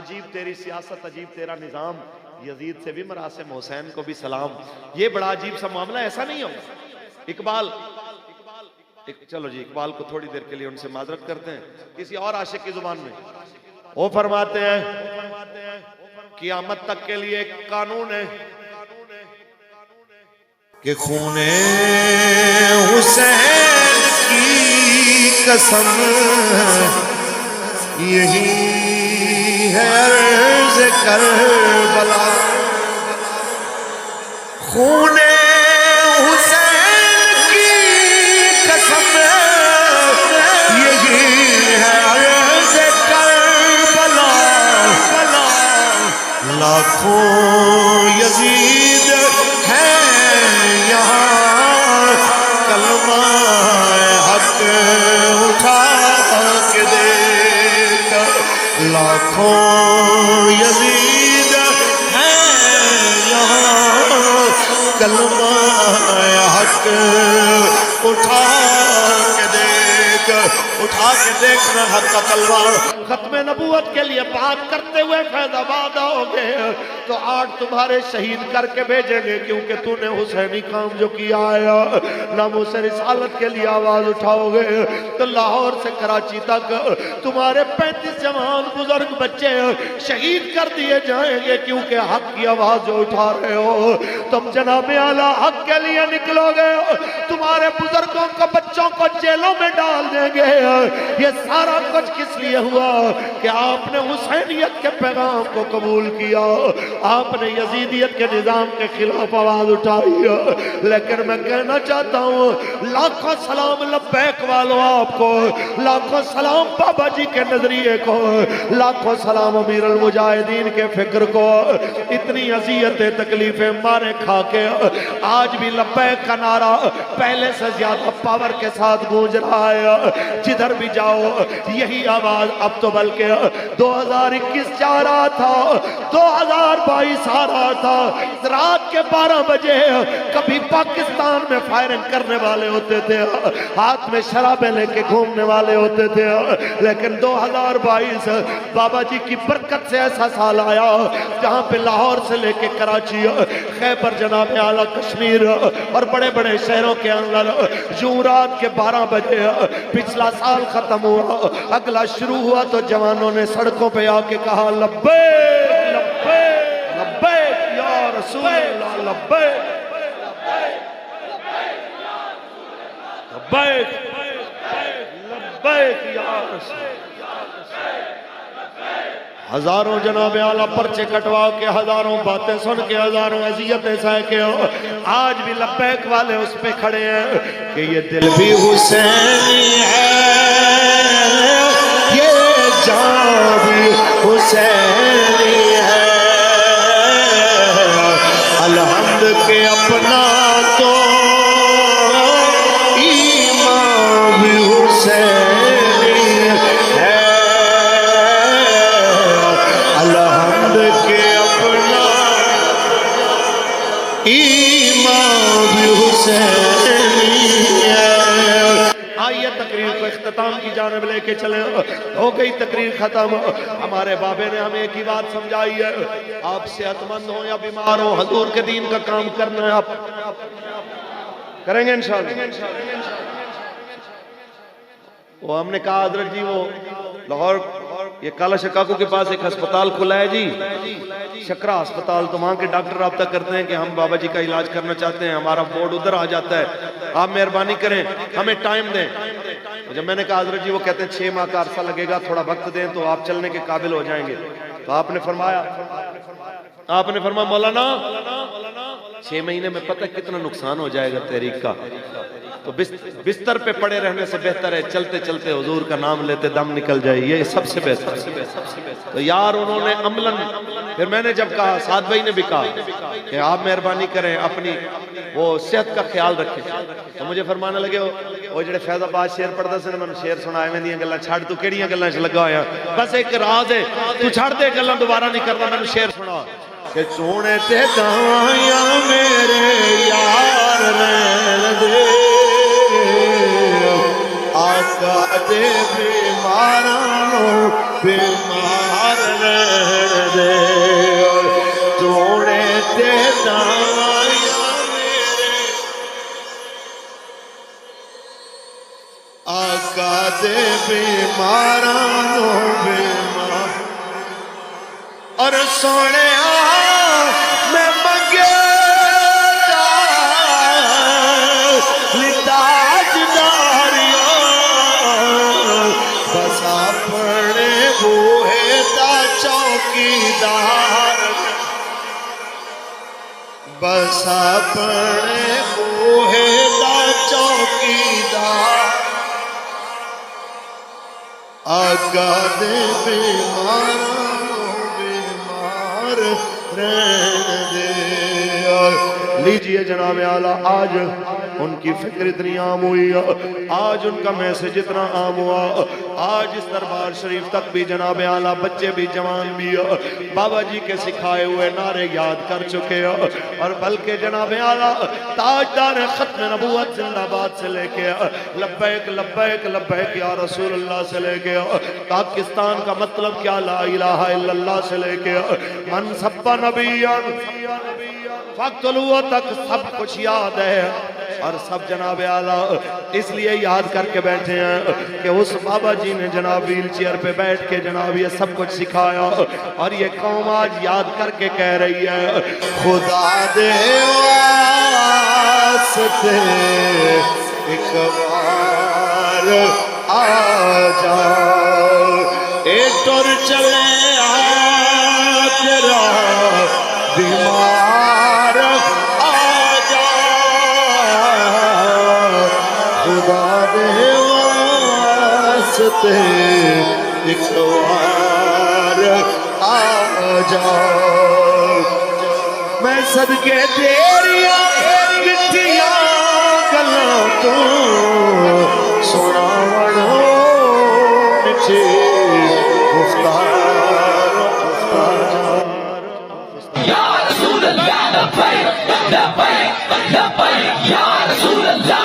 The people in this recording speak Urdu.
عجیب تیری سیاست، عجیب تیرا نظام، یزید سے بھی مراسم، حسین کو بھی سلام. یہ بڑا عجیب سا معاملہ، ایسا نہیں ہوگا. اقبال، چلو جی اقبال کو تھوڑی دیر کے لیے ان سے معذرت کرتے ہیں کسی اور عاشق کی زبان میں. وہ فرماتے ہیں قیامت تک کے لیے ایک قانون ہے کہ خون حسین کی قسم یہی ہے عرض کربلا. خون حسین کی قسم یہی ہے عرض کربلا. لاکھوں یزید ہیں یہاں کلمہ حق اٹھا کے دیکھ. لاکھوں یزید ہیں یہاں کلمہ حق اٹھا کے دیکھ. اٹھا کے دیکھنا حق کا تلوار. ختم نبوت کے لیے بات کرتے ہوئے فیض آباد آؤ گے تو 8 تمہارے شہید کر کے بھیجیں گے کیونکہ تو نے حسینی کام جو کیا ہے. ناموس رسالت کے لیے آواز اٹھاؤ گے تو لاہور سے کراچی تک تمہارے 35 جوان بزرگ بچے شہید کر دیے جائیں گے کیونکہ حق کی آواز جو اٹھا رہے ہو. تم جناب اعلیٰ حق کے لیے نکلو گے، تمہارے بزرگوں کو بچوں کو جیلوں میں ڈال دیں گے. یہ سارا کچھ کس لیے ہوا کہ آپ نے حسینیت کے پیغام کو قبول کیا، آپ نے یزیدیت کے نظام کے خلاف آواز اٹھائی. لیکن میں کہنا چاہتا ہوں لاکھوں سلام لبیک والوں آپ کو، لاکھوں سلام بابا جی کے نظریے کو، لاکھوں سلام امیر المجاہدین کے فکر کو. اتنی اذیتیں تکلیفیں مارے کھا کے آج بھی لبیک کا نعرہ پہلے سے زیادہ پاور کے ساتھ گونج رہا ہے. جدھر بھی جاؤ یہی آواز. اب تو بلکہ 2021 جا رہا تھا، 2022 آ رہا تھا. رات کے 12 بجے کبھی پاکستان میں فائرنگ کرنے والے ہوتے تھے، ہاتھ میں شرابیں لے کے گھومنے والے ہوتے تھے. لیکن 2022 بابا جی کی برکت سے ایسا سال آیا جہاں پہ لاہور سے لے کے کراچی، خیبر، جناب اعلیٰ کشمیر اور بڑے بڑے شہروں کے اندر یوں رات کے 12 بجے پچھلا سال ختم ہوا، اگلا شروع ہوا تو جوانوں نے سڑکوں پہ آ کے کہا لبیک لبیک لبیک یا رسول اللہ، لبیک لبیک لبیک یا رسول. ہزاروں جناب اعلیٰ پرچے کٹوا کے، ہزاروں باتیں سن کے، ہزاروں اذیتیں سہ کے آج بھی لبیک والے اس پہ کھڑے ہیں کہ یہ دل بھی حسینی ہے، یہ جان بھی حسینی ہے. الحمد کے اپنا تو ایمان بھی حسینی ہے. الحمد کے اپنا ایمان بھی حسینی ہے. آئیے تقریر کو اختتام کی جانب لے کے چلیں. ہو گئی تقریر ختم. ہمارے بابے نے ہمیں ایک ہی بات سمجھائی ہے، آپ صحت مند ہو یا بیمار ہو، حضور کے دین کا کام کرنا ہے، آپ کریں گے انشاءاللہ. وہ ہم نے کہا حضرت جی وہ لاہور یہ کالا شکاکو کے پاس ایک ہسپتال کھلا ہے جی، شکرا ہسپتال، تو وہاں کے ڈاکٹر رابطہ کرتے ہیں کہ ہم بابا جی کا علاج کرنا چاہتے ہیں، ہمارا بورڈ ادھر آ جاتا ہے، آپ مہربانی کریں ہمیں ٹائم دیں. جب میں نے کہا حضرت جی وہ کہتے ہیں 6 ماہ کا عرصہ لگے گا، تھوڑا وقت دیں تو آپ چلنے کے قابل ہو جائیں گے. تو آپ نے فرمایا مولانا 6 مہینے میں پتہ کتنا نقصان ہو جائے گا تحریک کا، تو بستر پہ پڑے رہنے سے بہتر ہے چلتے چلتے حضور کا نام لیتے دم نکل جائے، یہ سب سے بہتر. تو یار انہوں نے عملاً پھر میں نے جب کہا، سعد بھائی نے بھی کہا کہ آپ مہربانی کریں اپنی وہ صحت کا خیال رکھیں، تو مجھے فرمانے لگے وہ جڑے فیض آباد شیر پڑھتا سے میں نے شیر سنائے میں دیاں گلاں چھاڑ تو کیڑیاں گلاں چ لگا ہویا، بس ایک راز ہے تو چھاڑ دے گلاں دوبارہ نہیں کرنا، میں نے شیر سنا کہ سونے تے دائیاں میرے یار رہن دے، آقا دے بیماروں بیمار رہن بیمارانو بیمار اور سونے میں منگے لتاج داریاں بس اپنے بوہے دا چوکیدار بس اپنے بوہے دا چوکیدار آقا دے بیماروں بیمار رہنے دے لیجئے جناب اعلیٰ آج ان کی فکر اتنی عام ہوئی آج ان کا میسج اتنا عام ہوا آج اس دربار شریف تک بھی جناب اعلیٰ بچے بھی جوان بھی بابا جی کے سکھائے ہوئے نعرے یاد کر چکے اور بلکہ جناب اعلیٰ تاجدار ختم نبوت زندہ باد سے لے کے لبیک لبیک لبیک یا رسول اللہ سے لے کے پاکستان کا مطلب کیا لا الہ الا اللہ سے لے کے من سب نبیان فقتلوا تک سب کچھ یاد ہے اور سب جناب اعلیٰ اس لیے یاد کر کے بیٹھے ہیں کہ اس بابا جی نے جناب ویل چیئر پہ بیٹھ کے جناب یہ سب کچھ سکھایا اور یہ قوم آج یاد کر کے کہہ رہی ہے خدا دے واسطے ایک بار آ جا اے ٹر چلے آ تیرا بیمار آ جا خدا دے واسطے ایک بار آ جا میں صدقے تیریاں مٹھیاں گلاں تو سونا وڑو مٹھی گفتار یا رسول اللہ لبیک لبیک لبیک یا رسول اللہ